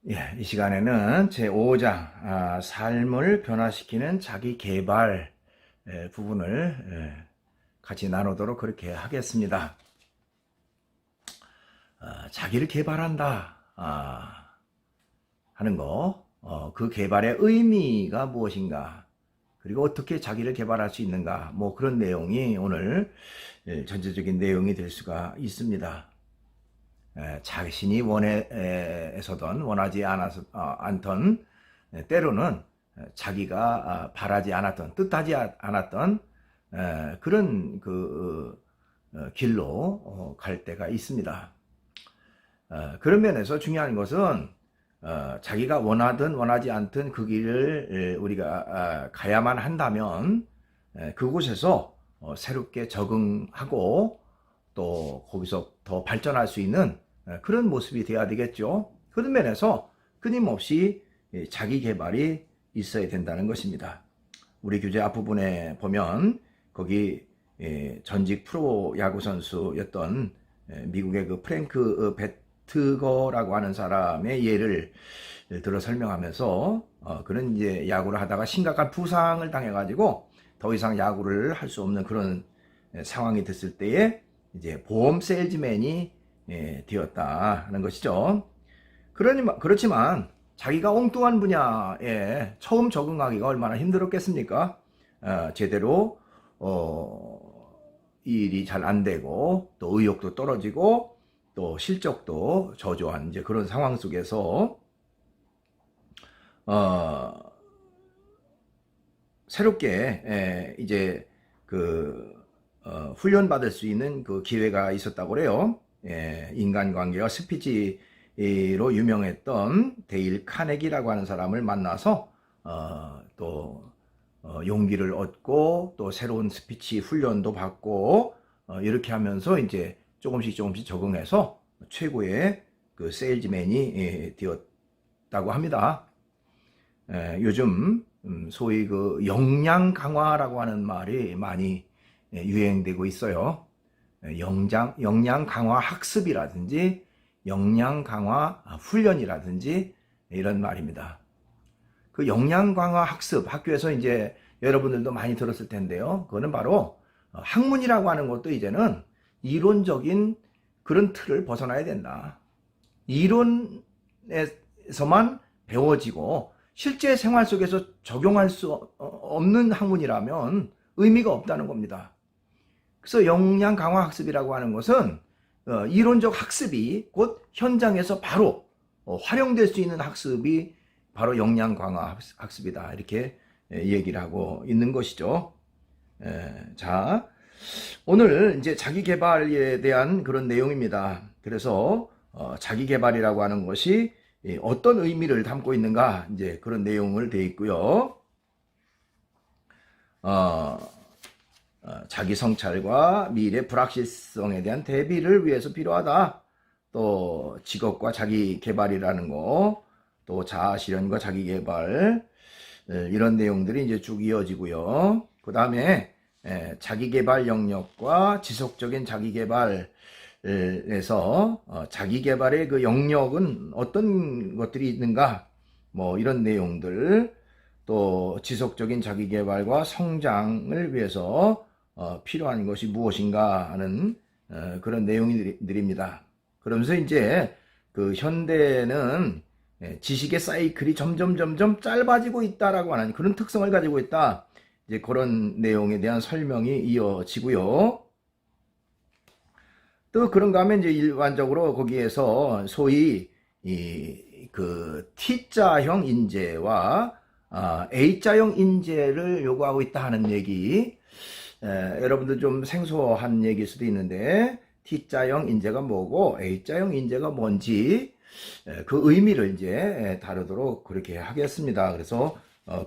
이 시간에는 제5장 삶을 변화시키는 자기 개발 부분을 같이 나누도록 그렇게 하겠습니다. 자기를 개발한다 하는 거, 그 개발의 의미가 무엇인가, 그리고 어떻게 자기를 개발할 수 있는가, 뭐 그런 내용이 오늘 전체적인 내용이 될 수가 있습니다. 자신이 원해서든 원하지 않던, 때로는 자기가 바라지 않았던, 뜻하지 않았던 그런 길로 갈 때가 있습니다. 그런 면에서 중요한 것은 자기가 원하든 원하지 않든 그 길을 우리가 가야만 한다면 그곳에서 새롭게 적응하고 또 거기서 더 발전할 수 있는 그런 모습이 돼야 되겠죠. 그런 면에서 끊임없이 자기 개발이 있어야 된다는 것입니다. 우리 교재 앞부분에 보면 거기 전직 프로 야구 선수였던 미국의 그 프랭크 배트거라고 하는 사람의 예를 들어 설명하면서 그는 이제 야구를 하다가 심각한 부상을 당해가지고 더 이상 야구를 할 수 없는 그런 상황이 됐을 때에 이제 보험 세일즈맨이 되었다 하는 것이죠. 그렇지만 자기가 엉뚱한 분야에 처음 적응하기가 얼마나 힘들었겠습니까? 제대로 일이 잘 안 되고 또 의욕도 떨어지고 또 실적도 저조한 이제 그런 상황 속에서 새롭게 이제 훈련받을 수 있는 그 기회가 있었다고 그래요. 인간관계와 스피치로 유명했던 데일 카네기라고 하는 사람을 만나서 또 용기를 얻고 또 새로운 스피치 훈련도 받고 이렇게 하면서 이제 조금씩 적응해서 최고의 그 세일즈맨이 되었다고 합니다. 요즘 소위 그 역량 강화라고 하는 말이 많이 유행되고 있어요. 역량 강화 학습이라든지 역량 강화 훈련이라든지 이런 말입니다. 그 역량 강화 학습, 학교에서 이제 여러분들도 많이 들었을 텐데요. 그거는 바로 학문이라고 하는 것도 이제는 이론적인 그런 틀을 벗어나야 된다. 이론에서만 배워지고 실제 생활 속에서 적용할 수 없는 학문이라면 의미가 없다는 겁니다. 그래서 역량 강화 학습이라고 하는 것은 이론적 학습이 곧 현장에서 바로 활용될 수 있는 학습이 바로 역량 강화 학습이다. 이렇게 얘기를 하고 있는 것이죠. 자, 오늘 이제 자기 개발에 대한 그런 내용입니다. 그래서 자기 개발이라고 하는 것이 어떤 의미를 담고 있는가, 이제 그런 내용을 되어 있고요. 자기 성찰과 미래 불확실성에 대한 대비를 위해서 필요하다. 또 직업과 자기 개발이라는 거, 또 자아 실현과 자기 개발, 이런 내용들이 이제 쭉 이어지고요. 그 다음에 자기 개발 영역과 지속적인 자기 개발에서 자기 개발의 그 영역은 어떤 것들이 있는가, 뭐 이런 내용들, 또 지속적인 자기 개발과 성장을 위해서 필요한 것이 무엇인가 하는 그런 내용들입니다. 그러면서 이제 그 현대는 지식의 사이클이 점점 짧아지고 있다라고 하는 그런 특성을 가지고 있다. 이제 그런 내용에 대한 설명이 이어지고요. 또 그런가 하면 이제 일반적으로 거기에서 소위 그 T자형 인재와 A자형 인재를 요구하고 있다 하는 얘기, 여러분들 좀 생소한 얘기일 수도 있는데 T자형 인재가 뭐고 A자형 인재가 뭔지 그 의미를 이제 다루도록 그렇게 하겠습니다. 그래서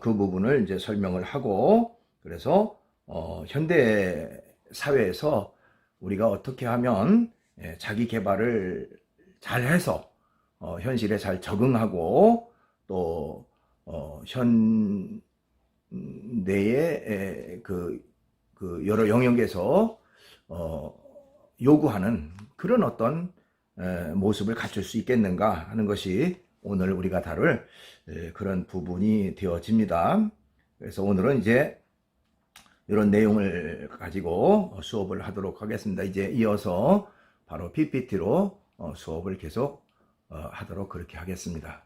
그 부분을 이제 설명을 하고, 그래서 현대 사회에서 우리가 어떻게 하면 자기 개발을 잘 해서 현실에 잘 적응하고 또 현대의 그 여러 영역에서 요구하는 그런 어떤 모습을 갖출 수 있겠는가 하는 것이 오늘 우리가 다룰 그런 부분이 되어집니다. 그래서 오늘은 이제 이런 내용을 가지고 수업을 하도록 하겠습니다. 이제 이어서 바로 PPT로 수업을 계속 하도록 그렇게 하겠습니다.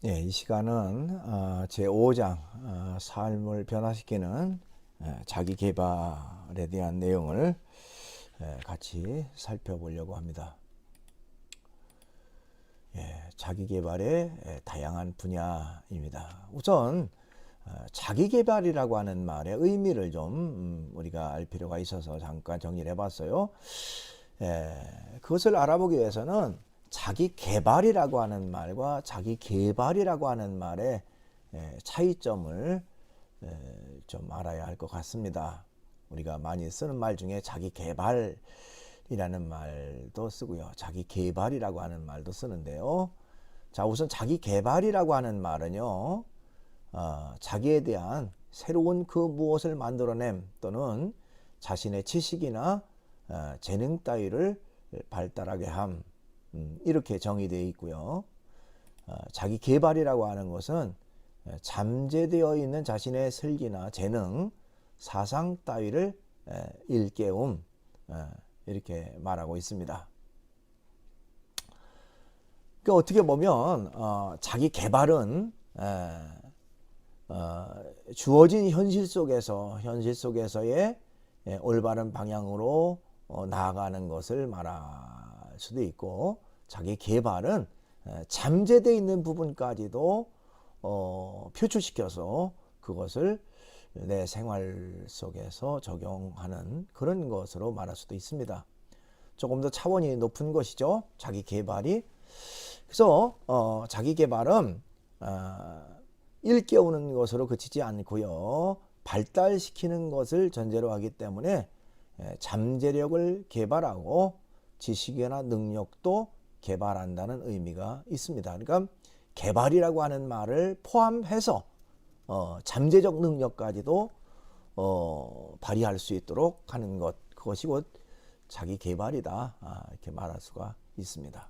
예, 이 시간은 제5장 삶을 변화시키는 자기 개발에 대한 내용을 같이 살펴보려고 합니다. 자기 개발의 다양한 분야입니다. 우선 자기 개발이라고 하는 말의 의미를 좀 우리가 알 필요가 있어서 잠깐 정리를 해봤어요. 그것을 알아보기 위해서는 자기 개발이라고 하는 말과 자기 개발이라고 하는 말의 차이점을 좀 알아야 할 것 같습니다. 우리가 많이 쓰는 말 중에 자기 개발이라는 말도 쓰고요. 자기 개발이라고 하는 말도 쓰는데요. 자, 우선 자기 개발이라고 하는 말은요. 자기에 대한 새로운 그 무엇을 만들어냄 또는 자신의 지식이나 재능 따위를 발달하게 함, 이렇게 정의되어 있고요. 자기 개발이라고 하는 것은 잠재되어 있는 자신의 슬기나 재능, 사상 따위를 일깨움, 이렇게 말하고 있습니다. 그러니까 어떻게 보면 자기 개발은 주어진 현실 속에서의 올바른 방향으로 나아가는 것을 말할 수도 있고, 자기 개발은 잠재되어 있는 부분까지도 표출시켜서 그것을 내 생활 속에서 적용하는 그런 것으로 말할 수도 있습니다. 조금 더 차원이 높은 것이죠, 자기 개발이. 그래서 자기 개발은 일깨우는 것으로 그치지 않고요, 발달시키는 것을 전제로 하기 때문에 잠재력을 개발하고 지식이나 능력도 개발한다는 의미가 있습니다. 그러니까 개발이라고 하는 말을 포함해서 잠재적 능력까지도 발휘할 수 있도록 하는 것, 그것이 곧 자기 개발이다, 이렇게 말할 수가 있습니다.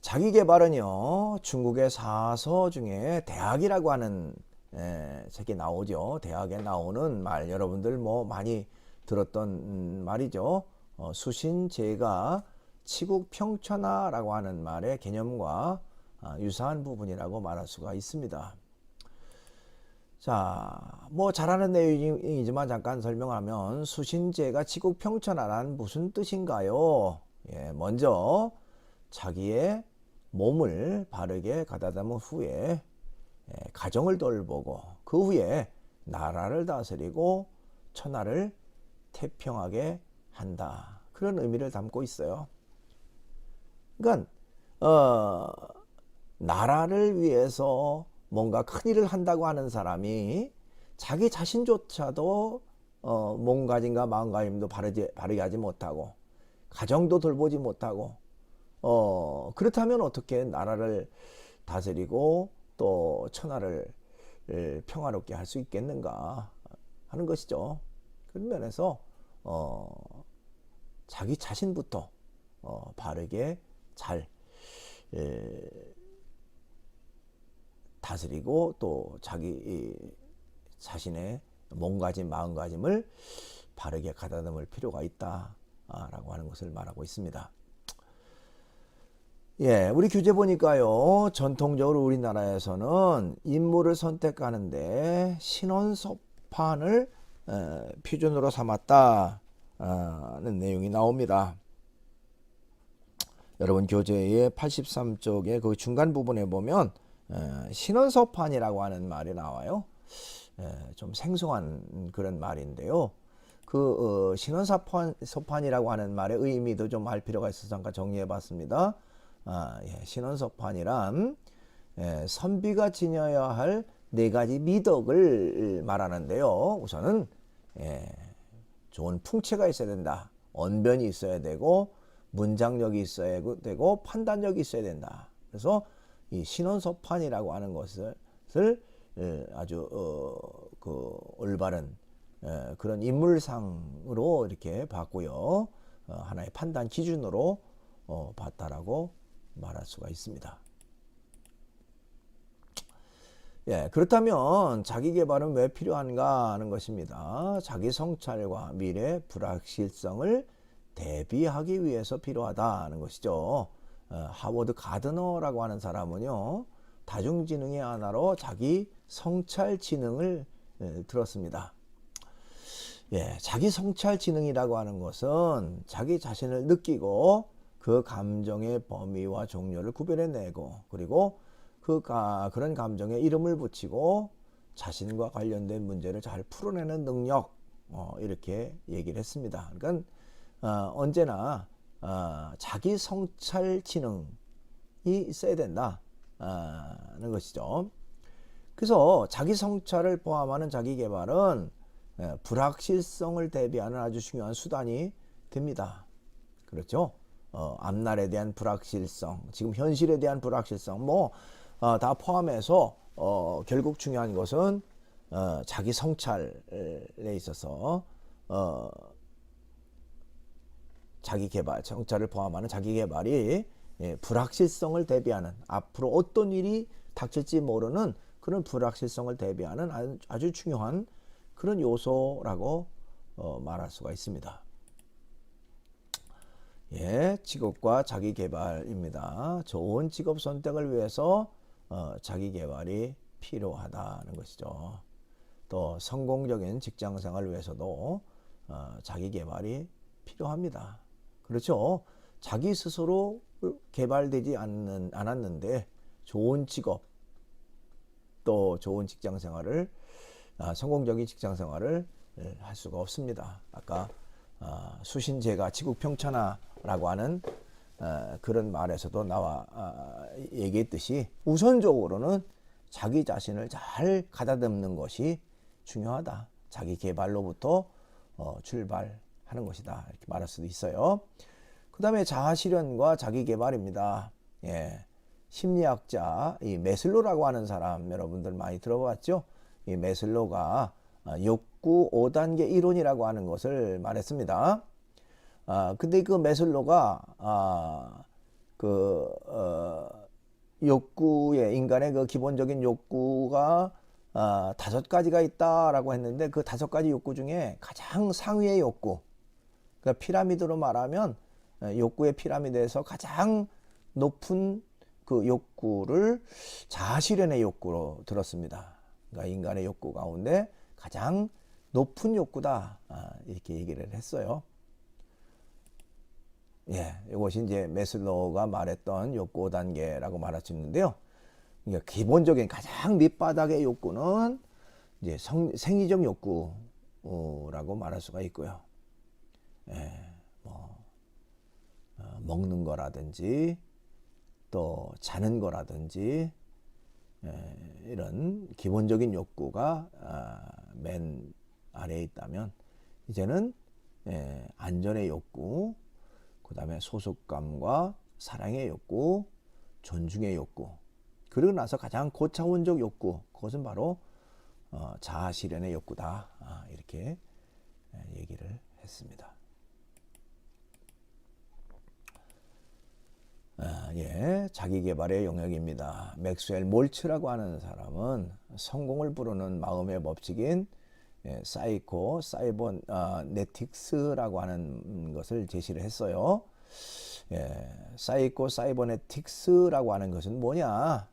자기 개발은요, 중국의 사서 중에 대학이라고 하는 책이 나오죠. 대학에 나오는 말, 여러분들 뭐 많이 들었던 말이죠. 수신제가 치국평천하라고 하는 말의 개념과 유사한 부분이라고 말할 수가 있습니다. 자, 뭐 잘 아는 내용이지만 잠깐 설명하면, 수신제가 치국평천하란 무슨 뜻인가요? 먼저 자기의 몸을 바르게 가다듬은 후에 가정을 돌보고, 그 후에 나라를 다스리고 천하를 태평하게 한다, 그런 의미를 담고 있어요. 그러니까 나라를 위해서 뭔가 큰 일을 한다고 하는 사람이 자기 자신조차도 몸가짐과 마음가짐도 바르게 하지 못하고, 가정도 돌보지 못하고, 그렇다면 어떻게 나라를 다스리고 또 천하를 평화롭게 할 수 있겠는가 하는 것이죠. 그런 면에서 자기 자신부터 바르게 잘 다스리고 또 자기 자신의 몸가짐, 마음가짐을 바르게 가다듬을 필요가 있다라고 하는 것을 말하고 있습니다. 우리 규제 보니까요, 전통적으로 우리나라에서는 인물을 선택하는데 신원서판을 표준으로 삼았다는 내용이 나옵니다. 여러분 교재의 83쪽의 그 중간 부분에 보면 신원서판이라고 하는 말이 나와요. 좀 생소한 그런 말인데요. 그 신원서판이라고 하는 말의 의미도 좀 알 필요가 있어서 잠깐 정리해 봤습니다. 신원서판이란 선비가 지녀야 할 4가지 미덕을 말하는데요. 우선은 좋은 풍채가 있어야 된다. 언변이 있어야 되고, 문장력이 있어야 되고, 판단력이 있어야 된다. 그래서 이 신원서판이라고 하는 것을 아주 그 올바른 그런 인물상으로 이렇게 봤고요. 하나의 판단 기준으로 봤다라고 말할 수가 있습니다. 예, 그렇다면 자기 개발은 왜 필요한가 하는 것입니다. 자기 성찰과 미래 불확실성을 대비하기 위해서 필요하다는 것이죠. 하워드 가드너라고 하는 사람은요, 다중지능의 하나로 자기 성찰 지능을 들었습니다. 예, 자기 성찰 지능이라고 하는 것은 자기 자신을 느끼고 그 감정의 범위와 종류를 구별해내고, 그리고 그런 감정에 이름을 붙이고 자신과 관련된 문제를 잘 풀어내는 능력, 이렇게 얘기를 했습니다. 그러니까 언제나 자기 성찰 지능이 있어야 된다는 것이죠. 그래서 자기 성찰을 포함하는 자기 개발은 불확실성을 대비하는 아주 중요한 수단이 됩니다. 그렇죠? 앞날에 대한 불확실성, 지금 현실에 대한 불확실성, 다 포함해서 결국 중요한 것은 자기 성찰에 있어서 자기 개발, 성찰을 포함하는 자기 개발이 불확실성을 대비하는, 앞으로 어떤 일이 닥칠지 모르는 그런 불확실성을 대비하는 아주 중요한 그런 요소라고 말할 수가 있습니다. 예, 직업과 자기 개발입니다. 좋은 직업 선택을 위해서 자기 개발이 필요하다는 것이죠. 또 성공적인 직장 생활을 위해서도 자기 개발이 필요합니다. 그렇죠? 자기 스스로 개발되지 않았는데 좋은 직업, 또 좋은 직장 생활을, 성공적인 직장 생활을 할 수가 없습니다. 아까 수신제가 지국평천하라고 하는 그런 말에서도 나와 얘기했듯이 우선적으로는 자기 자신을 잘 가다듬는 것이 중요하다. 자기 개발로부터 출발하는 것이다. 이렇게 말할 수도 있어요. 그 다음에 자아실현과 자기 개발입니다. 예. 심리학자 이 메슬로라고 하는 사람 여러분들 많이 들어봤죠? 이 메슬로가 욕구 5단계 이론이라고 하는 것을 말했습니다. 근데 그 메슬로가 욕구의, 인간의 그 기본적인 욕구가 5가지가 있다라고 했는데, 그 5가지 욕구 중에 가장 상위의 욕구, 그러니까 피라미드로 말하면 욕구의 피라미드에서 가장 높은 그 욕구를 자아실현의 욕구로 들었습니다. 그러니까 인간의 욕구 가운데 가장 높은 욕구다, 이렇게 얘기를 했어요. 예, 이것이 이제 메슬로우가 말했던 욕구 5단계라고 말할 수 있는데요. 그러니까 기본적인 가장 밑바닥의 욕구는 이제 생리적 욕구라고 말할 수가 있고요. 예, 먹는 거라든지 또 자는 거라든지, 이런 기본적인 욕구가 맨 아래에 있다면, 이제는 안전의 욕구, 그 다음에 소속감과 사랑의 욕구, 존중의 욕구, 그러고 나서 가장 고차원적 욕구, 그것은 바로 자아실현의 욕구다, 이렇게 얘기를 했습니다. 예, 자기개발의 영역입니다. 맥스웰 몰츠라고 하는 사람은 성공을 부르는 마음의 법칙인 사이코 사이버네틱스라고 하는 것을 제시를 했어요. 예, 사이코 사이버네틱스라고 하는 것은 뭐냐?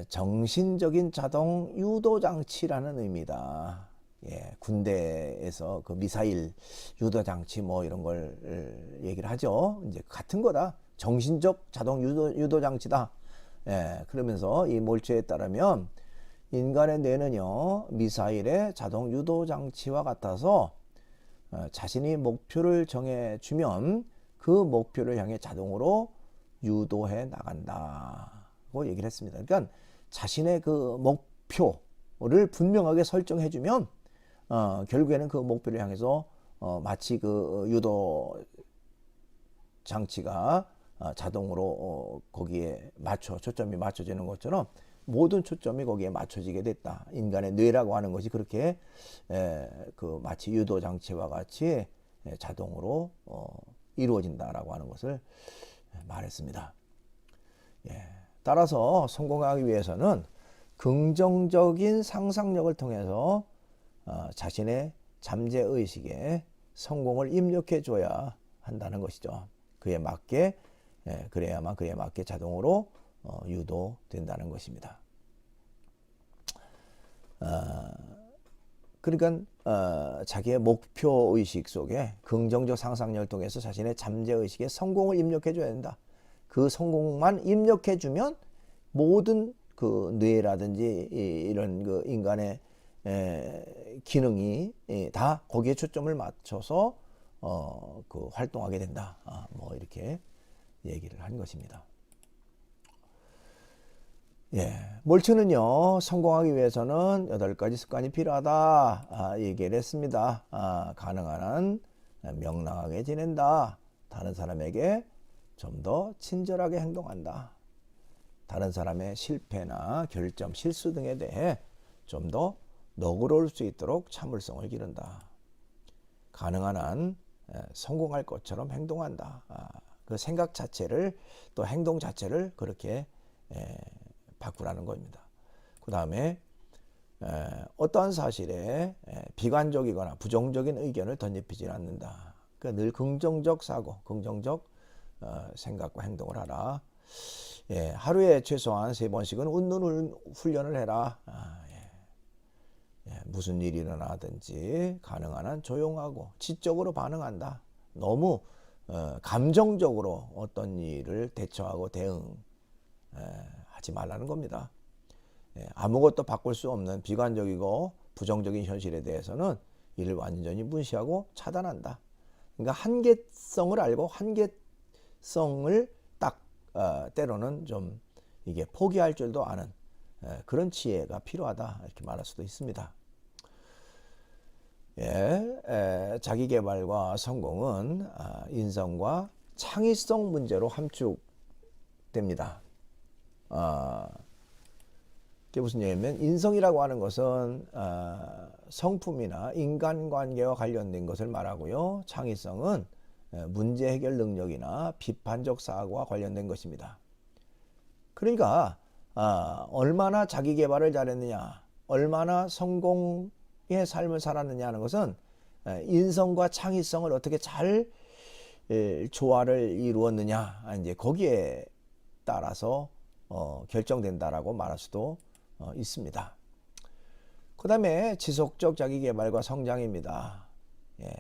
정신적인 자동 유도 장치라는 의미다. 예, 군대에서 그 미사일 유도 장치 이런 걸 얘기를 하죠. 이제 같은 거다. 정신적 자동 유도 장치다. 예, 그러면서 이 몰츠에 따르면 인간의 뇌는요, 미사일의 자동 유도 장치와 같아서 자신이 목표를 정해주면 그 목표를 향해 자동으로 유도해 나간다고 얘기를 했습니다. 그러니까 자신의 그 목표를 분명하게 설정해주면 결국에는 그 목표를 향해서 마치 그 유도 장치가 자동으로 거기에 초점이 맞춰지는 것처럼 모든 초점이 거기에 맞춰지게 됐다. 인간의 뇌라고 하는 것이 그렇게 그 마치 유도 장치와 같이 자동으로 이루어진다라고 하는 것을 말했습니다. 따라서 성공하기 위해서는 긍정적인 상상력을 통해서 자신의 잠재의식에 성공을 입력해 줘야 한다는 것이죠. 그에 맞게 그래야만 그에 맞게 자동으로 유도된다는 것입니다. 그러니까 자기의 목표의식 속에 긍정적 상상력을 통해서 자신의 잠재의식에 성공을 입력해 줘야 된다. 그 성공만 입력해 주면 모든 그 뇌라든지 이런 그 인간의 기능이 다 거기에 초점을 맞춰서 그 활동하게 된다. 뭐 이렇게 얘기를 한 것입니다. 몰츠는요, 성공하기 위해서는 8가지 습관이 필요하다 얘기를 했습니다. 가능한 한 명랑하게 지낸다. 다른 사람에게 좀 더 친절하게 행동한다. 다른 사람의 실패나 결점, 실수 등에 대해 좀 더 너그러울 수 있도록 참을성을 기른다. 가능한 한 성공할 것처럼 행동한다. 그 생각 자체를 또 행동 자체를 그렇게 바꾸라는 겁니다. 그 다음에 어떠한 사실에 비관적이거나 부정적인 의견을 던지지 않는다. 그러니까 늘 긍정적 사고, 긍정적 생각과 행동을 하라. 하루에 최소한 3번씩은 웃는 훈련을 해라. 무슨 일이 일어나든지 가능한 한 조용하고 지적으로 반응한다. 너무 감정적으로 어떤 일을 대처하고 대응하지 말라는 겁니다. 아무것도 바꿀 수 없는 비관적이고 부정적인 현실에 대해서는 이를 완전히 무시하고 차단한다. 그러니까 한계성을 알고 한계성을 딱 때로는 좀 이게 포기할 줄도 아는 그런 지혜가 필요하다 이렇게 말할 수도 있습니다. 자기개발과 성공은 인성과 창의성 문제로 함축됩니다. 그게 무슨 얘기냐면 인성이라고 하는 것은 성품이나 인간관계와 관련된 것을 말하고요. 창의성은 문제 해결 능력이나 비판적 사고와 관련된 것입니다. 그러니까 얼마나 자기 개발을 잘했느냐, 얼마나 성공의 삶을 살았느냐 하는 것은 인성과 창의성을 어떻게 잘 조화를 이루었느냐, 이제 거기에 따라서 결정된다라고 말할 수도 있습니다. 그 다음에 지속적 자기 개발과 성장입니다.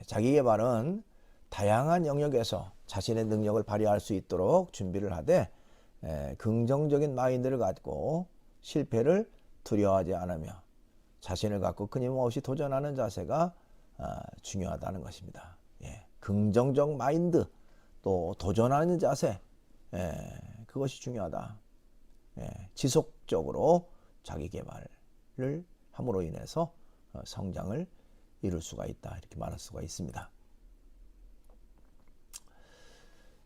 자기 개발은 다양한 영역에서 자신의 능력을 발휘할 수 있도록 준비를 하되 긍정적인 마인드를 갖고 실패를 두려워하지 않으며 자신을 갖고 끊임없이 도전하는 자세가 중요하다는 것입니다. 긍정적 마인드 또 도전하는 자세 그것이 중요하다. 지속적으로 자기 개발을 함으로 인해서 성장을 이룰 수가 있다 이렇게 말할 수가 있습니다.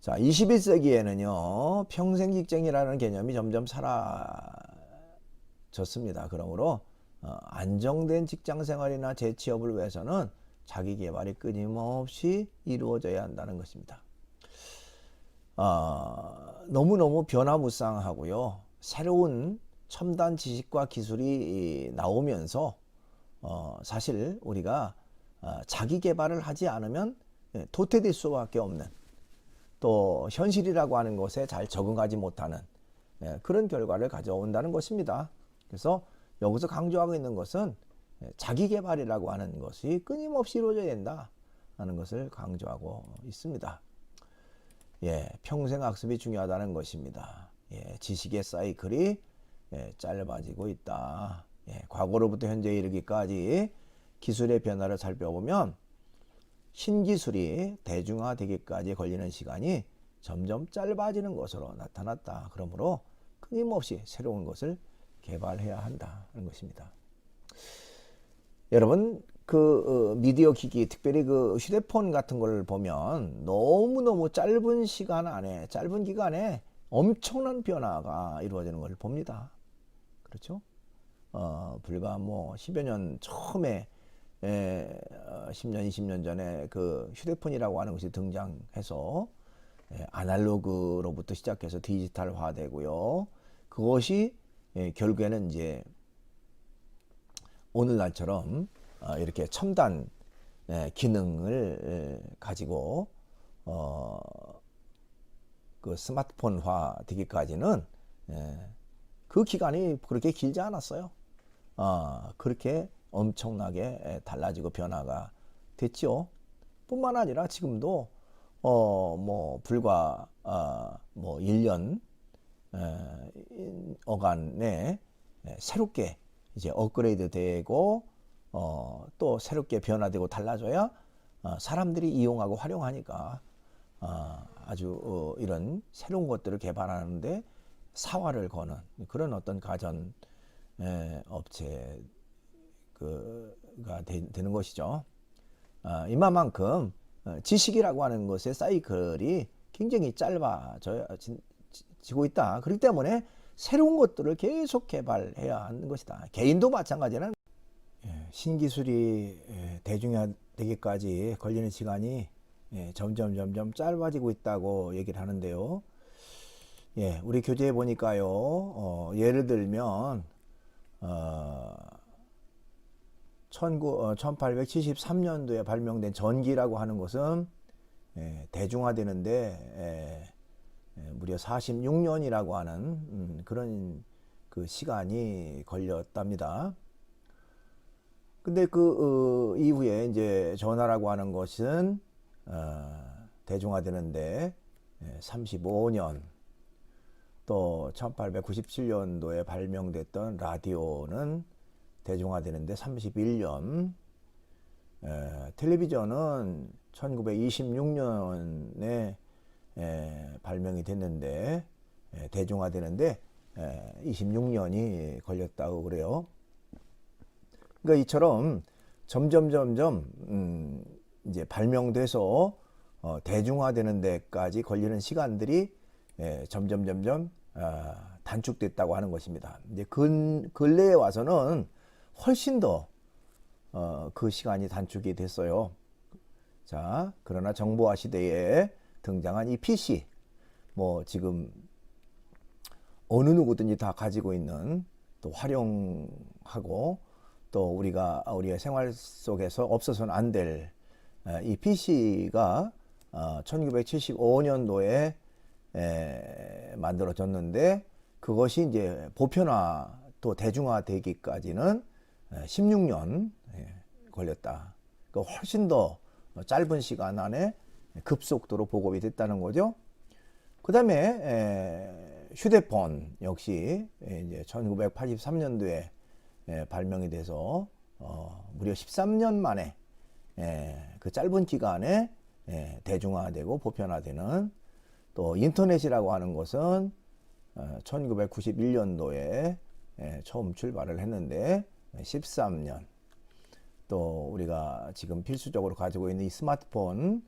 자, 21세기에는요 평생 직장이라는 개념이 점점 사라졌습니다. 그러므로 안정된 직장 생활이나 재취업을 위해서는 자기 개발이 끊임없이 이루어져야 한다는 것입니다. 너무너무 변화무쌍하고요 새로운 첨단 지식과 기술이 나오면서 사실 우리가 자기 개발을 하지 않으면 도태될 수밖에 없는 또 현실이라고 하는 것에 잘 적응하지 못하는 그런 결과를 가져온다는 것입니다. 그래서 여기서 강조하고 있는 것은 자기 개발이라고 하는 것이 끊임없이 이루어져야 된다 하는 것을 강조하고 있습니다. 평생 학습이 중요하다는 것입니다. 지식의 사이클이 짧아지고 있다. 과거로부터 현재에 이르기까지 기술의 변화를 살펴보면 신기술이 대중화되기까지 걸리는 시간이 점점 짧아지는 것으로 나타났다. 그러므로 끊임없이 새로운 것을 개발해야 한다는 것입니다. 여러분 그 미디어 기기 특별히 그 휴대폰 같은 걸 보면 너무너무 짧은 시간 안에 짧은 기간에 엄청난 변화가 이루어지는 걸 봅니다. 그렇죠? 불과 뭐 10여 년 처음에 10년, 20년 전에 그 휴대폰이라고 하는 것이 등장해서 아날로그로부터 시작해서 디지털화되고요. 그것이 결국에는 이제 오늘날처럼 이렇게 첨단 기능을 가지고 그 스마트폰화 되기까지는 그 기간이 그렇게 길지 않았어요. 그렇게 엄청나게 달라지고 변화가 됐죠. 뿐만 아니라 지금도 뭐 불과 뭐 1년 어간에 새롭게 이제 업그레이드 되고 또 새롭게 변화되고 달라져야 사람들이 이용하고 활용하니까 아주 이런 새로운 것들을 개발하는데 사활을 거는 그런 어떤 가전 업체가 되는 것이죠. 이만큼 지식이라고 하는 것의 사이클이 굉장히 짧아지고 있다. 그렇기 때문에 새로운 것들을 계속 개발해야 하는 것이다. 개인도 마찬가지는 신기술이 대중화되기까지 걸리는 시간이 점점 짧아지고 있다고 얘기를 하는데요. 우리 교재에 보니까요, 예를 들면 1873년도에 발명된 전기라고 하는 것은 대중화되는데 무려 46년이라고 하는 그런 그 시간이 걸렸답니다. 근데 그 이후에 이제 전화라고 하는 것은 대중화되는데 35년, 또 1897년도에 발명됐던 라디오는 대중화되는데 31년, 텔레비전은 1926년에 발명이 됐는데 대중화되는데 26년이 걸렸다고 그래요. 그러니까 이처럼 점점 이제 발명돼서 대중화되는 데까지 걸리는 시간들이 점점 단축됐다고 하는 것입니다. 이제 근래에 와서는 훨씬 더 그 시간이 단축이 됐어요. 자, 그러나 정보화 시대에 등장한 이 PC, 뭐 지금 어느 누구든지 다 가지고 있는, 또 활용하고 또 우리의 생활 속에서 없어서는 안 될 이 PC가 1975년도에 만들어졌는데 그것이 이제 보편화 또 대중화되기까지는 16년 걸렸다. 그러니까 훨씬 더 짧은 시간 안에 급속도로 보급이 됐다는 거죠. 그 다음에 휴대폰 역시 이제 1983년도에 발명이 돼서 무려 13년 만에 그 짧은 기간에 대중화되고 보편화되는, 또 인터넷이라고 하는 것은 1991년도에 처음 출발을 했는데 13년, 또 우리가 지금 필수적으로 가지고 있는 이 스마트폰은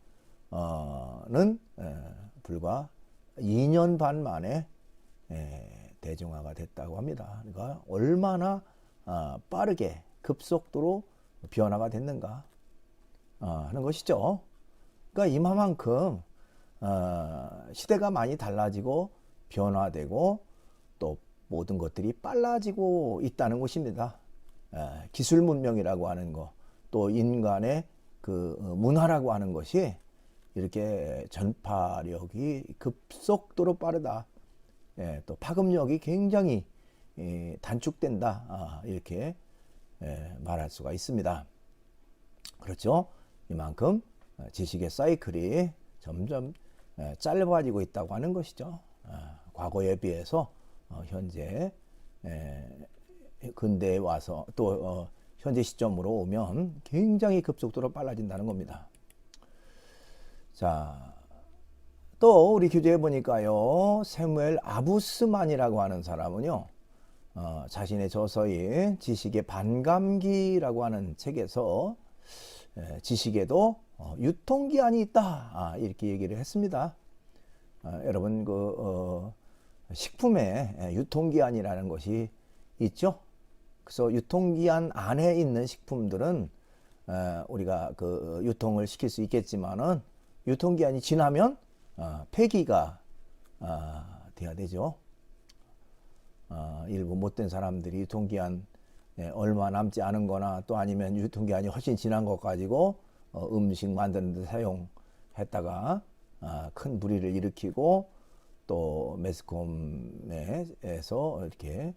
불과 2년 반 만에 대중화가 됐다고 합니다. 그러니까 얼마나 빠르게 급속도로 변화가 됐는가 하는 것이죠. 그러니까 이만큼 시대가 많이 달라지고 변화되고 또 모든 것들이 빨라지고 있다는 것입니다. 기술 문명이라고 하는 것, 또 인간의 그 문화라고 하는 것이 이렇게 전파력이 급속도로 빠르다. 또 파급력이 굉장히 단축된다. 이렇게 말할 수가 있습니다. 그렇죠? 이만큼 지식의 사이클이 점점 짧아지고 있다고 하는 것이죠. 과거에 비해서 현재 근대에 와서 또 현재 시점으로 오면 굉장히 급속도로 빨라진다는 겁니다. 자, 또 우리 교재에 보니까요, 세무엘 아부스만이라고 하는 사람은요, 자신의 저서인 지식의 반감기라고 하는 책에서 지식에도 유통기한이 있다, 이렇게 얘기를 했습니다. 여러분 식품에 유통기한이라는 것이 있죠. 그래서 유통기한 안에 있는 식품들은 우리가 그 유통을 시킬 수 있겠지만은 유통기한이 지나면 폐기가 돼야 되죠. 일부 못된 사람들이 유통기한 얼마 남지 않은 거나 또 아니면 유통기한이 훨씬 지난 것 가지고 음식 만드는 데 사용했다가 큰 불의를 일으키고 또 매스컴에서 이렇게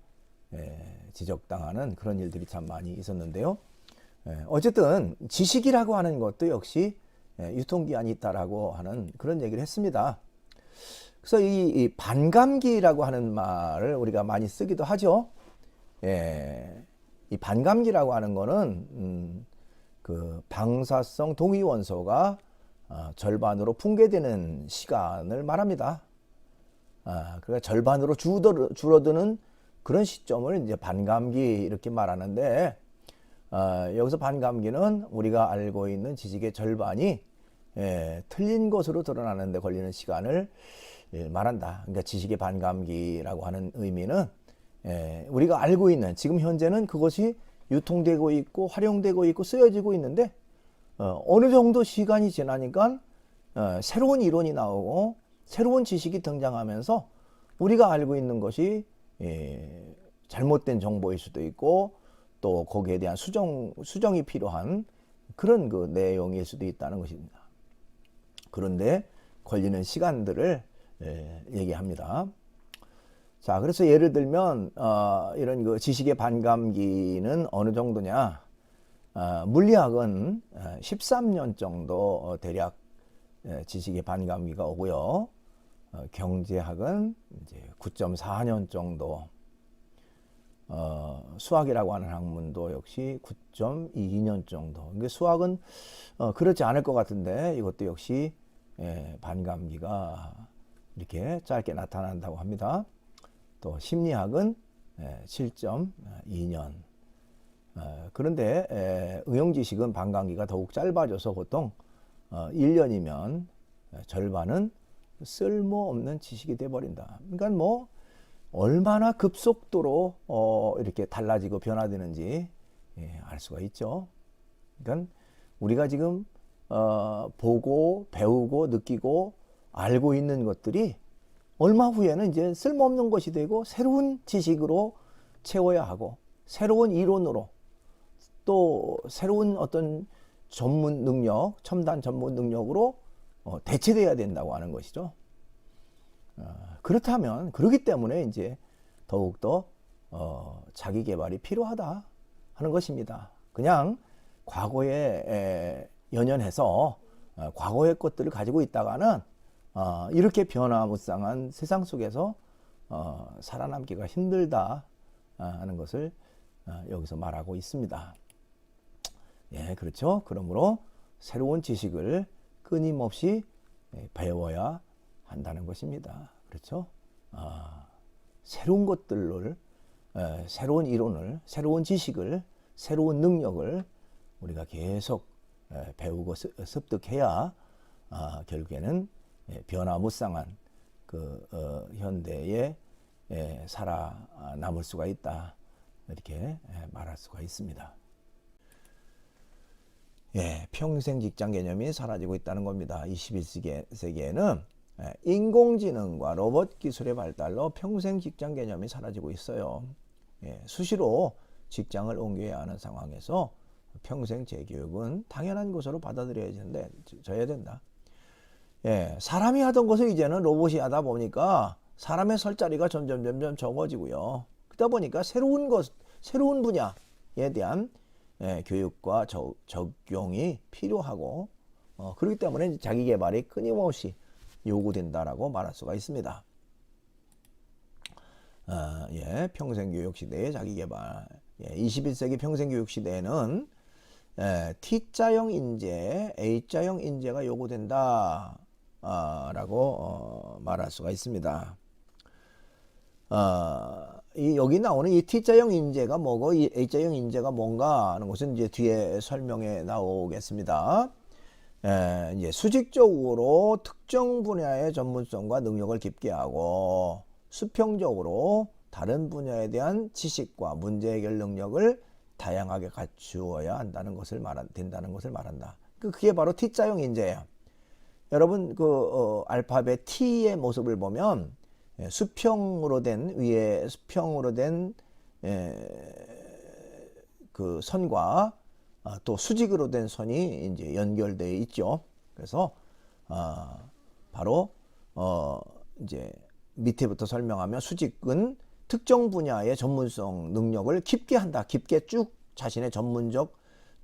지적당하는 그런 일들이 참 많이 있었는데요. 어쨌든 지식이라고 하는 것도 역시 유통기한이 있다라고 하는 그런 얘기를 했습니다. 그래서 이 반감기라고 하는 말을 우리가 많이 쓰기도 하죠. 이 반감기라고 하는 거는 그 방사성 동위원소가 절반으로 붕괴되는 시간을 말합니다. 그러니까 절반으로 줄어드는 그런 시점을 이제 반감기 이렇게 말하는데, 여기서 반감기는 우리가 알고 있는 지식의 절반이 틀린 것으로 드러나는 데 걸리는 시간을 말한다. 그러니까 지식의 반감기라고 하는 의미는 우리가 알고 있는, 지금 현재는 그것이 유통되고 있고 활용되고 있고 쓰여지고 있는데 어느 정도 시간이 지나니까 새로운 이론이 나오고 새로운 지식이 등장하면서 우리가 알고 있는 것이 잘못된 정보일 수도 있고 또 거기에 대한 수정이 필요한 그런 그 내용일 수도 있다는 것입니다. 그런데 걸리는 시간들을 얘기합니다. 자, 그래서 예를 들면 이런 그 지식의 반감기는 어느 정도냐? 물리학은 13년 정도 대략 지식의 반감기가 오고요. 경제학은 이제 9.4년 정도, 수학이라고 하는 학문도 역시 9.22년 정도. 그러니까 수학은 그렇지 않을 것 같은데 이것도 역시 반감기가 이렇게 짧게 나타난다고 합니다. 또 심리학은 7.2년. 그런데 응용지식은 반감기가 더욱 짧아져서 보통 1년이면 절반은 쓸모없는 지식이 돼버린다. 그러니까 뭐 얼마나 급속도로 이렇게 달라지고 변화되는지 알 수가 있죠. 그러니까 우리가 지금 보고 배우고 느끼고 알고 있는 것들이 얼마 후에는 이제 쓸모없는 것이 되고 새로운 지식으로 채워야 하고 새로운 이론으로 또 새로운 어떤 전문 능력, 첨단 전문 능력으로 대체돼야 된다고 하는 것이죠. 그렇다면, 그렇기 때문에 이제 더욱더 자기 개발이 필요하다 하는 것입니다. 그냥 과거에 연연해서 과거의 것들을 가지고 있다가는 이렇게 변화무쌍한 세상 속에서 살아남기가 힘들다 하는 것을 여기서 말하고 있습니다. 예, 그렇죠. 그러므로 새로운 지식을 끊임없이 배워야 한다는 것입니다. 그렇죠. 새로운 것들을, 새로운 이론을, 새로운 지식을, 새로운 능력을 우리가 계속 배우고 습득해야 결국에는 변화무쌍한 그 현대에 살아남을 수가 있다. 이렇게 말할 수가 있습니다. 평생 직장 개념이 사라지고 있다는 겁니다. 21세기에는 인공지능과 로봇 기술의 발달로 평생 직장 개념이 사라지고 있어요. 수시로 직장을 옮겨야 하는 상황에서 평생 재교육은 당연한 것으로 받아들여져야 된다. 사람이 하던 것을 이제는 로봇이 하다 보니까 사람의 설 자리가 점점 적어지고요. 그러다 보니까 새로운 분야에 대한 교육과 적용이 필요하고 그렇기 때문에 자기 개발이 끊임없이 요구된다라고 말할 수가 있습니다. 평생교육 시대의 자기 개발. 21세기 평생교육 시대에는 T자형 인재, A자형 인재가 요구된다 라고 말할 수가 있습니다. 여기 나오는 이 T자형 인재가 뭐고 이 A자형 인재가 뭔가 하는 것은 이제 뒤에 설명에 나오겠습니다. 이제 수직적으로 특정 분야의 전문성과 능력을 깊게 하고 수평적으로 다른 분야에 대한 지식과 문제 해결 능력을 다양하게 갖추어야 된다는 것을 말한다. 그게 바로 T자형 인재예요. 여러분 알파벳 T의 모습을 보면 수평으로 된 위에 수평으로 된 그 선과 또 수직으로 된 선이 이제 연결되어 있죠. 그래서 바로 이제 밑에부터 설명하면 수직은 특정 분야의 전문성 능력을 깊게 한다. 깊게 쭉 자신의 전문적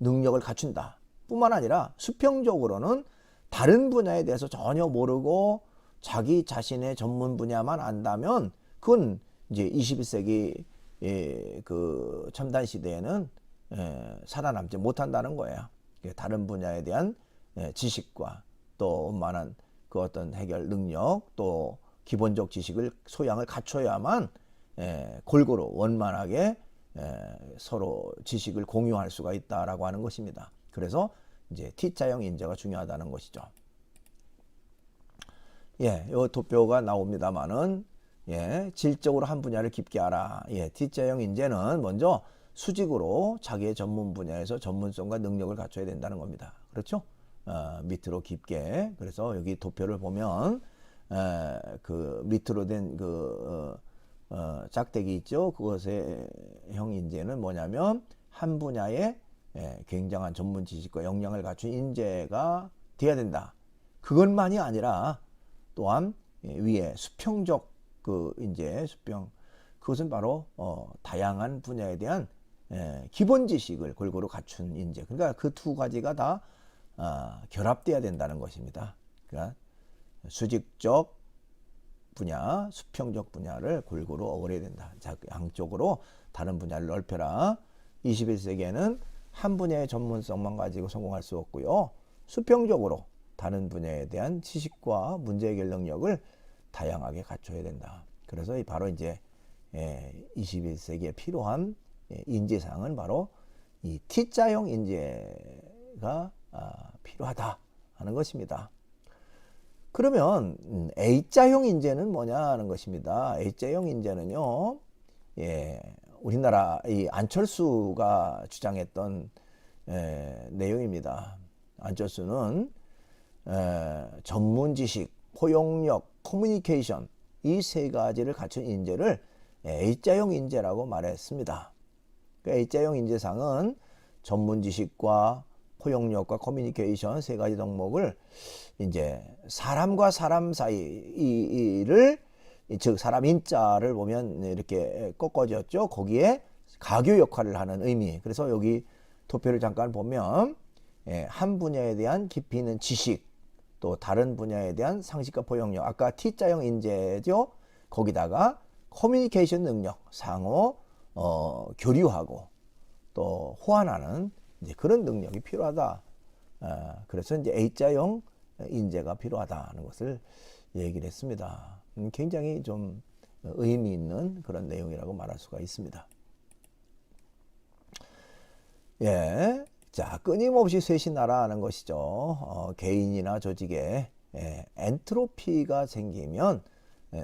능력을 갖춘다. 뿐만 아니라 수평적으로는 다른 분야에 대해서 전혀 모르고 자기 자신의 전문 분야만 안다면 그건 이제 21세기 그 첨단 시대에는 살아남지 못한다는 거예요. 다른 분야에 대한 지식과 또 원만한 그 어떤 해결 능력 또 기본적 지식을 소양을 갖춰야만 골고루 원만하게 서로 지식을 공유할 수가 있다라고 하는 것입니다. 그래서 이제 T자형 인재가 중요하다는 것이죠. 요 도표가 나옵니다만은 질적으로 한 분야를 깊게 알아. T자형 인재는 먼저 수직으로 자기의 전문 분야에서 전문성과 능력을 갖춰야 된다는 겁니다. 그렇죠? 밑으로 깊게. 그래서 여기 도표를 보면 그 밑으로 된 그 짝대기 있죠. 그것의 형 인재는 뭐냐면 한 분야에 굉장한 전문 지식과 역량을 갖춘 인재가 돼야 된다. 그것만이 아니라 또한 위에 수평적 그 인재 수평 그것은 바로 다양한 분야에 대한 기본 지식을 골고루 갖춘 인재. 그러니까 그 두 가지가 다 결합돼야 된다는 것입니다. 그러니까 수직적 분야, 수평적 분야를 골고루 어우러야 된다. 자, 양쪽으로 다른 분야를 넓혀라. 21세기에는 한 분야의 전문성만 가지고 성공할 수 없고요. 수평적으로 다른 분야에 대한 지식과 문제 해결 능력을 다양하게 갖춰야 된다. 그래서 바로 이제 21세기에 필요한 인재상은 바로 이 T자형 인재가 필요하다 하는 것입니다. 그러면 A자형 인재는 뭐냐 하는 것입니다. A자형 인재는요, 우리나라 이 안철수가 주장했던 내용입니다. 안철수는 전문 지식, 포용력, 커뮤니케이션 이 세 가지를 갖춘 인재를 A자형 인재라고 말했습니다. 그 A자형 인재상은 전문 지식과 포용력과 커뮤니케이션 세 가지 덕목을 이제 사람과 사람 사이를 즉 사람 인자를 보면 이렇게 꺾어졌죠. 거기에 가교 역할을 하는 의미. 그래서 여기 도표를 잠깐 보면 한 분야에 대한 깊이 있는 지식 또 다른 분야에 대한 상식과 포용력 아까 T자형 인재죠. 거기다가 커뮤니케이션 능력 상호 교류하고 또 호환하는 이제 그런 능력이 필요하다. 그래서 이제 A자형 인재가 필요하다는 것을 얘기를 했습니다. 굉장히 좀 의미 있는 그런 내용이라고 말할 수가 있습니다. 자, 끊임없이 쇄신하라는 것이죠. 개인이나 조직에 엔트로피가 생기면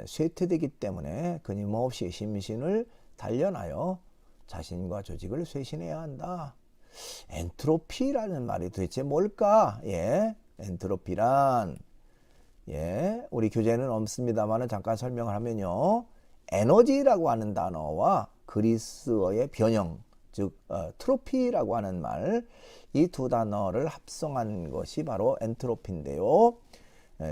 쇠퇴되기 때문에 끊임없이 심신을 단련하여 자신과 조직을 쇄신해야 한다. 엔트로피라는 말이 도대체 뭘까? 엔트로피란 우리 교재는 없습니다만 잠깐 설명을 하면요. 에너지라고 하는 단어와 그리스어의 변형 즉 트로피라고 하는 말 이 두 단어를 합성한 것이 바로 엔트로피인데요.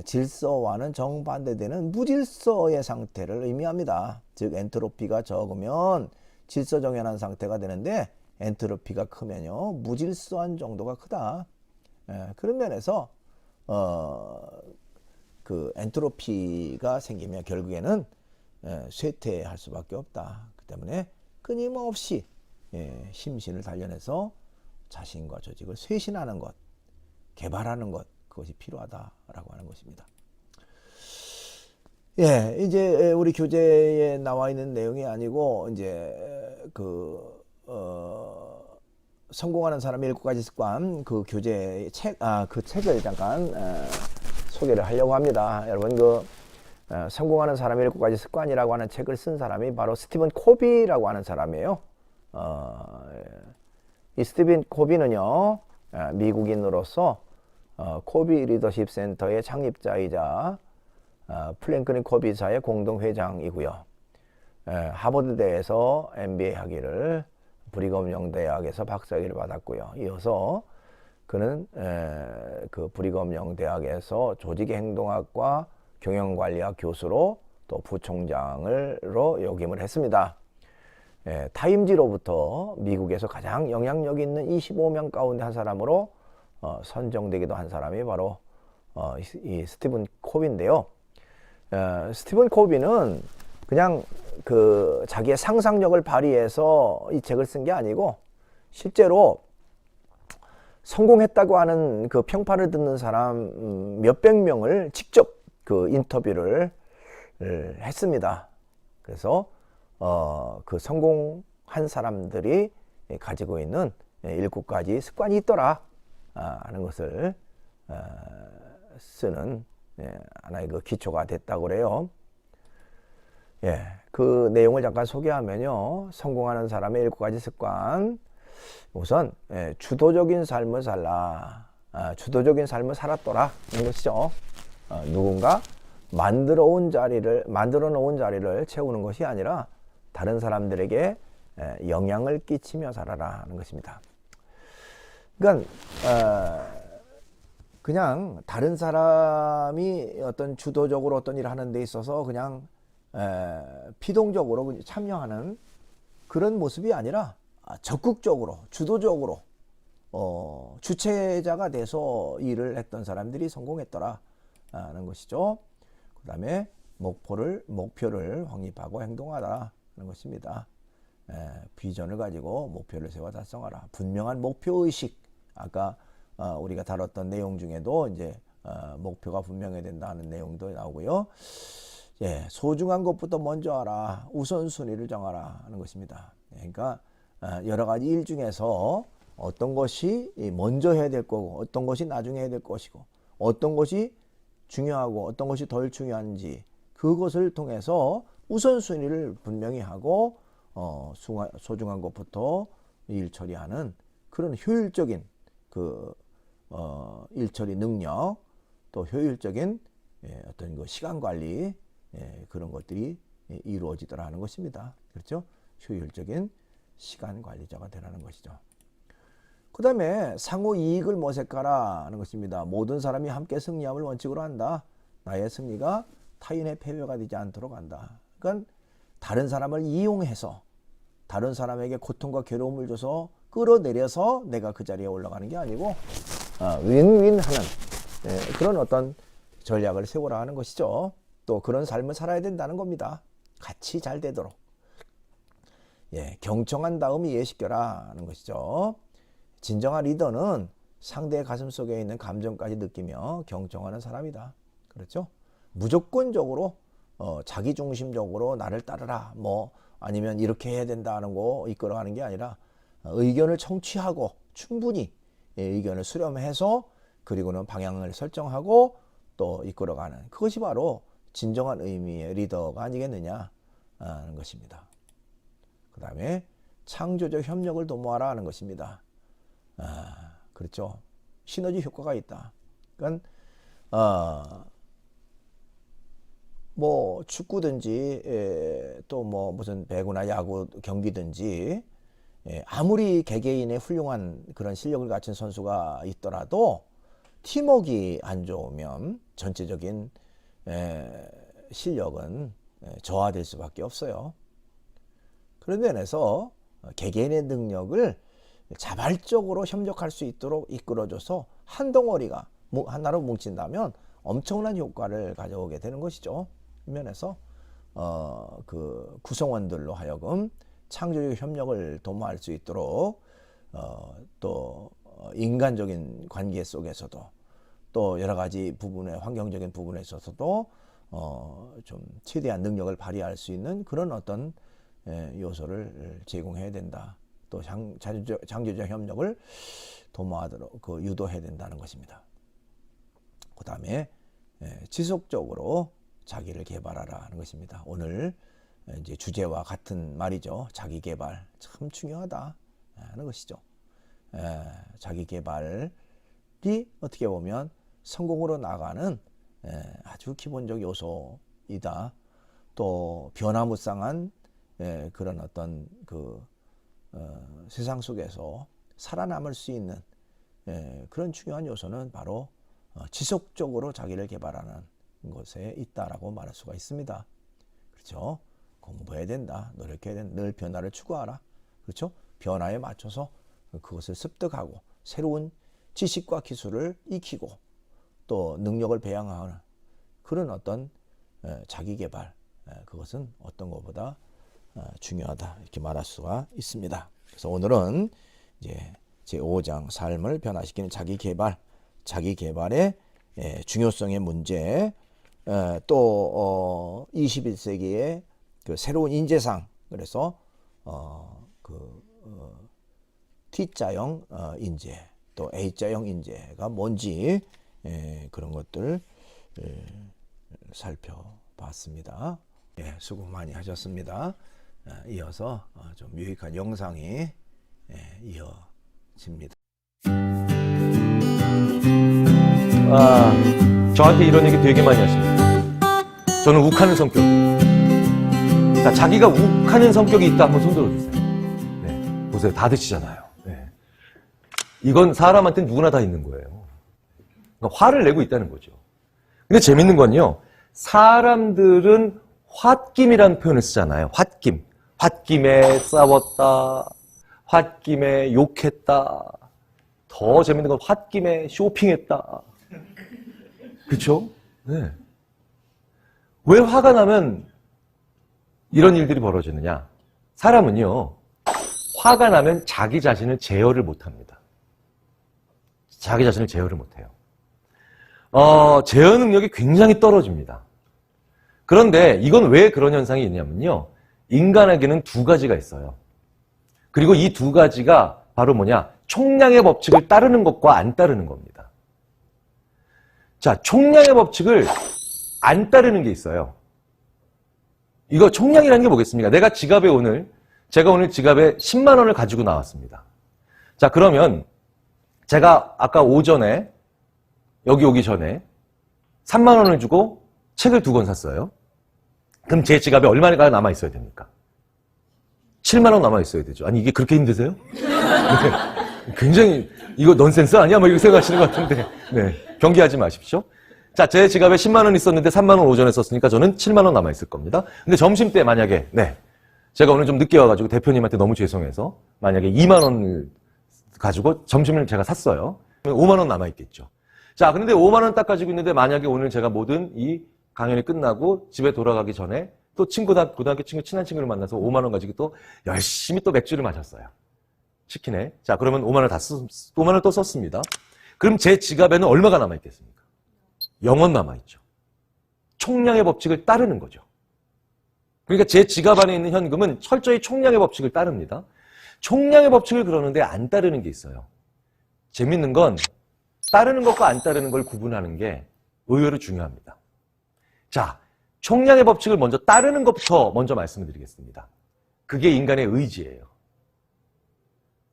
질서와는 정반대되는 무질서의 상태를 의미합니다. 즉 엔트로피가 적으면 질서정연한 상태가 되는데 엔트로피가 크면요 무질서한 정도가 크다. 그런 면에서 그 엔트로피가 생기면 결국에는 쇠퇴할 수밖에 없다. 그 때문에 끊임없이 심신을 단련해서 자신과 조직을 쇄신하는 것, 개발하는 것 그것이 필요하다라고 하는 것입니다. 이제 우리 교재에 나와 있는 내용이 아니고 이제 성공하는 사람의 7가지 습관 그 교재 그 책을 잠깐 소개를 하려고 합니다. 여러분 성공하는 사람의 7가지 습관이라고 하는 책을 쓴 사람이 바로 스티븐 코비라고 하는 사람이에요. 이 스티븐 코비는요, 미국인으로서 코비 리더십 센터의 창립자이자 플랭클린 코비사의 공동회장이고요. 하버드대에서 MBA 학위를, 브리검 영대학에서 박사학위를 받았고요. 이어서 그는 그 브리검 영대학에서 조직행동학과 경영관리학 교수로 또 부총장으로 역임을 했습니다. 타임지로부터 미국에서 가장 영향력 있는 25명 가운데 한 사람으로 선정되기도 한 사람이 바로 이 스티븐 코비인데요. 스티븐 코비는 그냥 그 자기의 상상력을 발휘해서 이 책을 쓴 게 아니고 실제로 성공했다고 하는 그 평판을 듣는 사람 몇백 명을 직접 그 인터뷰를 했습니다. 그래서 그 성공한 사람들이 가지고 있는 7가지 습관이 있더라 하는 것을 쓰는 하나의 그 기초가 됐다고 그래요. 그 내용을 잠깐 소개하면요. 성공하는 사람의 7가지 습관. 우선 주도적인 삶을 살라. 주도적인 삶을 살았더라. 이런 것이죠. 누군가 만들어 놓은 자리를 채우는 것이 아니라 다른 사람들에게 영향을 끼치며 살아라 하는 것입니다. 그러니까 그냥 다른 사람이 어떤 주도적으로 어떤 일을 하는 데 있어서 그냥 피동적으로 참여하는 그런 모습이 아니라 적극적으로 주도적으로 주체자가 돼서 일을 했던 사람들이 성공했더라 하는 것이죠. 그 다음에 목표를 확립하고 행동하라 하는 것입니다. 비전을 가지고 목표를 세워 달성하라. 분명한 목표의식. 아까 우리가 다뤘던 내용 중에도 이제 목표가 분명해야 된다는 내용도 나오고요. 소중한 것부터 먼저 하라. 우선순위를 정하라 하는 것입니다. 그러니까 여러 가지 일 중에서 어떤 것이 먼저 해야 될 거고 어떤 것이 나중에 해야 될 것이고 어떤 것이 중요하고 어떤 것이 덜 중요한지 그것을 통해서 우선순위를 분명히 하고 소중한 것부터 일 처리하는 그런 효율적인 그 일 처리 능력 또 효율적인 어떤 그 시간 관리 그런 것들이 이루어지더라 는 것입니다. 그렇죠? 효율적인 시간 관리자가 되라는 것이죠. 그 다음에 상호 이익을 모색하라 하는 것입니다. 모든 사람이 함께 승리함을 원칙으로 한다. 나의 승리가 타인의 패배가 되지 않도록 한다. 그러니까 다른 사람을 이용해서 다른 사람에게 고통과 괴로움을 줘서 끌어내려서 내가 그 자리에 올라가는 게 아니고 윈윈하는 그런 어떤 전략을 세우라 하는 것이죠. 또 그런 삶을 살아야 된다는 겁니다. 같이 잘 되도록. 경청한 다음 이해시켜라 하는 것이죠. 진정한 리더는 상대의 가슴 속에 있는 감정까지 느끼며 경청하는 사람이다. 그렇죠? 무조건적으로 자기중심적으로 나를 따르라 뭐 아니면 이렇게 해야 된다는 거 이끌어가는 게 아니라 의견을 청취하고 충분히 의견을 수렴해서 그리고는 방향을 설정하고 또 이끌어가는 그것이 바로 진정한 의미의 리더가 아니겠느냐 하는 것입니다. 그 다음에 창조적 협력을 도모하라 하는 것입니다. 그렇죠. 시너지 효과가 있다. 그러니까 뭐 축구든지 또 뭐 무슨 배구나 야구 경기든지 아무리 개개인의 훌륭한 그런 실력을 갖춘 선수가 있더라도 팀워크가 안 좋으면 전체적인 실력은 저하될 수밖에 없어요. 그런 면에서 개개인의 능력을 자발적으로 협력할 수 있도록 이끌어줘서 한 덩어리가 하나로 뭉친다면 엄청난 효과를 가져오게 되는 것이죠. 이 면에서 그 구성원들로 하여금 창조적 협력을 도모할 수 있도록 또 인간적인 관계 속에서도 또 여러 가지 부분의 환경적인 부분에 있어서도 좀 최대한 능력을 발휘할 수 있는 그런 어떤 요소를 제공해야 된다. 또 창조적 협력을 도모하도록 유도해야 된다는 것입니다. 그 다음에 지속적으로 자기를 개발하라 하는 것입니다. 오늘 이제 주제와 같은 말이죠. 자기 개발 참 중요하다 하는 것이죠. 자기 개발이 어떻게 보면 성공으로 나가는 아주 기본적 요소이다. 또 변화무쌍한 그런 어떤 세상 속에서 살아남을 수 있는 그런 중요한 요소는 바로 지속적으로 자기를 개발하는 것에 있다라고 말할 수가 있습니다. 그렇죠? 공부해야 된다, 노력해야 된다, 늘 변화를 추구하라. 그렇죠? 변화에 맞춰서 그것을 습득하고 새로운 지식과 기술을 익히고 또 능력을 배양하는 그런 어떤 자기 개발, 그것은 어떤 것보다 중요하다 이렇게 말할 수가 있습니다. 그래서 오늘은 이제 제5장 삶을 변화시키는 자기 개발의 중요성의 문제, 또 21세기의 그 새로운 인재상, 그래서 T자형 인재, 또 A자형 인재가 뭔지 그런 것들 살펴봤습니다. 수고 많이 하셨습니다. 이어서 좀 유익한 영상이 이어집니다. 저한테 이런 얘기 되게 많이 하십니다. 저는 욱하는 성격이에요. 자, 자기가 욱하는 성격이 있다 한번 손 들어주세요. 네, 보세요. 다 드시잖아요. 네. 이건 사람한테 누구나 다 있는 거예요. 그러니까 화를 내고 있다는 거죠. 근데 재밌는 건요, 사람들은 홧김이라는 표현을 쓰잖아요. 홧김. 홧김에 싸웠다. 홧김에 욕했다. 더 재밌는 건 홧김에 쇼핑했다. 그쵸? 네. 왜 화가 나면 이런 일들이 벌어지느냐? 사람은요, 화가 나면 자기 자신을 제어를 못 합니다. 자기 자신을 제어를 못 해요. 제어 능력이 굉장히 떨어집니다. 그런데 이건 왜 그런 현상이 있냐면요, 인간에게는 두 가지가 있어요. 그리고 이 두 가지가 바로 뭐냐? 총량의 법칙을 따르는 것과 안 따르는 겁니다. 자, 총량의 법칙을 안 따르는 게 있어요. 이거 총량이라는 게 뭐겠습니까? 제가 오늘 지갑에 10만 원을 가지고 나왔습니다. 자, 그러면 제가 아까 오전에 여기 오기 전에 3만 원을 주고 책을 2권 샀어요. 그럼 제 지갑에 얼마가 남아 있어야 됩니까? 7만 원 남아 있어야 되죠. 아니, 이게 그렇게 힘드세요? 네. 굉장히 이거 넌센스 아니야? 뭐 이렇게 생각하시는 것 같은데. 네. 경계하지 마십시오. 자, 제 지갑에 10만 원 있었는데 3만 원 오전에 썼으니까 저는 7만 원 남아 있을 겁니다. 근데 점심 때 만약에 제가 오늘 좀 늦게 와가지고 대표님한테 너무 죄송해서 만약에 2만 원을 가지고 점심을 제가 샀어요. 그러면 5만 원 남아 있겠죠. 자, 그런데 5만 원 딱 가지고 있는데 만약에 오늘 제가 모든 이 강연이 끝나고 집에 돌아가기 전에 또 고등학교 친구, 친한 친구를 만나서 5만 원 가지고 또 열심히 또 맥주를 마셨어요. 치킨에. 자, 그러면 5만 원을 또 썼습니다. 그럼 제 지갑에는 얼마가 남아 있겠습니까? 0원 남아 있죠. 총량의 법칙을 따르는 거죠. 그러니까 제 지갑 안에 있는 현금은 철저히 총량의 법칙을 따릅니다. 총량의 법칙을 그러는데 안 따르는 게 있어요. 재밌는 건 따르는 것과 안 따르는 걸 구분하는 게 의외로 중요합니다. 자, 총량의 법칙을 먼저 따르는 것부터 먼저 말씀을 드리겠습니다. 그게 인간의 의지예요.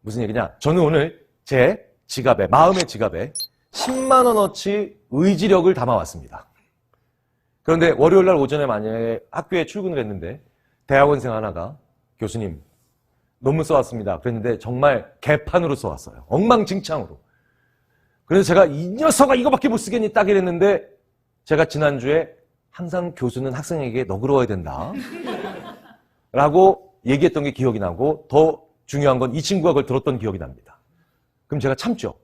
무슨 얘기냐? 저는 오늘 제 지갑에, 마음의 지갑에 10만 원어치 의지력을 담아왔습니다. 그런데 월요일 날 오전에 만약에 학교에 출근을 했는데 대학원생 하나가 교수님 논문 써왔습니다. 그랬는데 정말 개판으로 써왔어요. 엉망진창으로. 그래서 제가 이 녀석아 이거밖에 못 쓰겠니 딱 이랬는데 제가 지난주에 항상 교수는 학생에게 너그러워야 된다 라고 얘기했던 게 기억이 나고 더 중요한 건 이 친구가 그걸 들었던 기억이 납니다. 그럼 제가 참죠.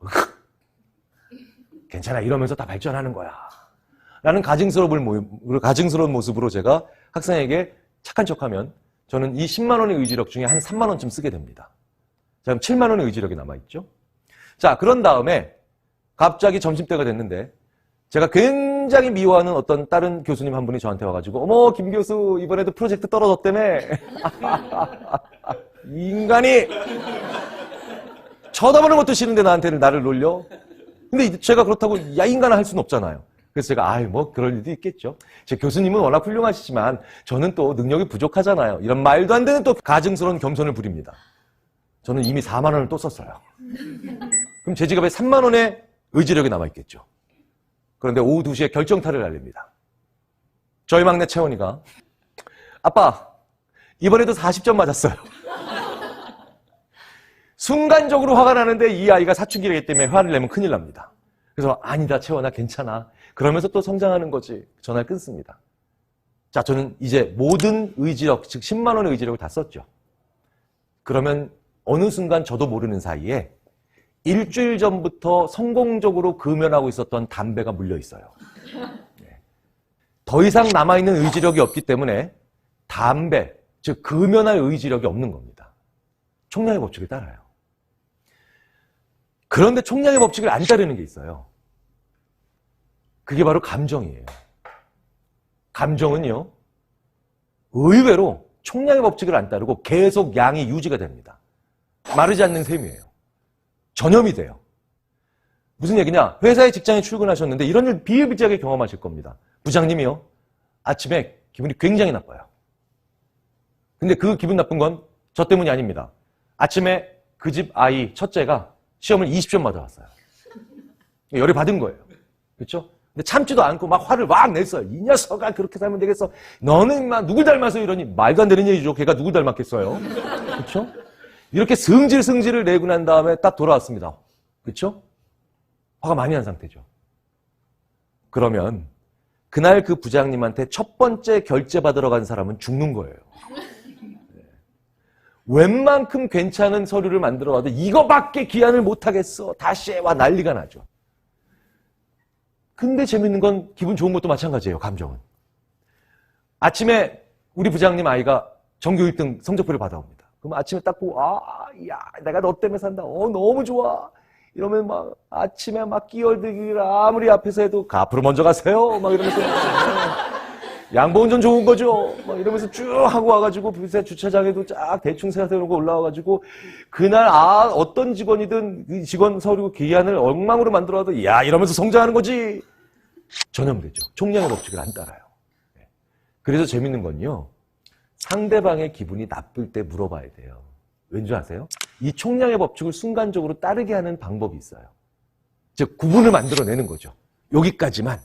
괜찮아 이러면서 다 발전하는 거야 라는 가증스러운 모습으로 제가 학생에게 착한 척하면 저는 이 10만 원의 의지력 중에 한 3만 원쯤 쓰게 됩니다. 자, 그럼 7만 원의 의지력이 남아있죠. 자, 그런 다음에 갑자기 점심때가 됐는데 제가 굉장히 미워하는 어떤 다른 교수님 한 분이 저한테 와가지고 어머 김 교수 이번에도 프로젝트 떨어졌다며 인간이 쳐다보는 것도 싫은데 나를 놀려. 근데 제가 그렇다고 야 인간아 할 수는 없잖아요. 그래서 제가 뭐 그럴 일도 있겠죠. 제 교수님은 워낙 훌륭하시지만 저는 또 능력이 부족하잖아요. 이런 말도 안 되는 또 가증스러운 겸손을 부립니다. 저는 이미 4만 원을 또 썼어요. 그럼 제 지갑에 3만 원의 의지력이 남아있겠죠. 그런데 오후 2시에 결정타를 날립니다. 저희 막내 채원이가 아빠 이번에도 40점 맞았어요. 순간적으로 화가 나는데 이 아이가 사춘기이기 때문에 화를 내면 큰일 납니다. 그래서 아니다 채원아 괜찮아. 그러면서 또 성장하는 거지. 전화를 끊습니다. 자, 저는 이제 모든 의지력, 즉 10만 원의 의지력을 다 썼죠. 그러면 어느 순간 저도 모르는 사이에 일주일 전부터 성공적으로 금연하고 있었던 담배가 물려 있어요. 더 이상 남아있는 의지력이 없기 때문에 담배, 즉 금연할 의지력이 없는 겁니다. 총량의 법칙을 따라요. 그런데 총량의 법칙을 안 따르는 게 있어요. 그게 바로 감정이에요. 감정은요, 의외로 총량의 법칙을 안 따르고 계속 양이 유지가 됩니다. 마르지 않는 셈이에요. 전염이 돼요. 무슨 얘기냐? 회사에 직장에 출근하셨는데 이런 일 비일비재하게 경험하실 겁니다. 부장님이요, 아침에 기분이 굉장히 나빠요. 근데 그 기분 나쁜 건 저 때문이 아닙니다. 아침에 그 집 아이 첫째가 시험을 20점 맞아왔어요. 열이 받은 거예요. 그렇죠? 근데 참지도 않고 막 화를 막 냈어요. 이 녀석아 그렇게 살면 되겠어. 너는 막 누굴 닮아서 이러니. 말도 안 되는 얘기죠. 걔가 누굴 닮았겠어요. 그렇죠? 이렇게 승질을 내고 난 다음에 딱 돌아왔습니다. 그렇죠? 화가 많이 난 상태죠. 그러면 그날 그 부장님한테 첫 번째 결제 받으러 간 사람은 죽는 거예요. 웬만큼 괜찮은 서류를 만들어 와도 이거밖에 기한을 못하겠어. 다시 해와 난리가 나죠. 근데 재밌는 건 기분 좋은 것도 마찬가지예요. 감정은. 아침에 우리 부장님 아이가 전교 1등 성적표를 받아옵니다. 그럼 아침에 딱 보고 야 내가 너 때문에 산다. 너무 좋아. 이러면 막 아침에 막 끼어들기를 아무리 앞에서 해도 앞으로 먼저 가세요. 막 이러면서 양보 운전 좋은 거죠. 막 이러면서 쭉 하고 와가지고 부세 주차장에도 쫙 대충 세워놓고 올라와가지고 그날 어떤 직원이든 그 직원 서류 기한을 엉망으로 만들어도 야 이러면서 성장하는 거지. 전염되죠. 총량의 법칙을 안 따라요. 그래서 재밌는 건요. 상대방의 기분이 나쁠 때 물어봐야 돼요. 왠지 아세요? 이 총량의 법칙을 순간적으로 따르게 하는 방법이 있어요. 즉 구분을 만들어내는 거죠. 여기까지만.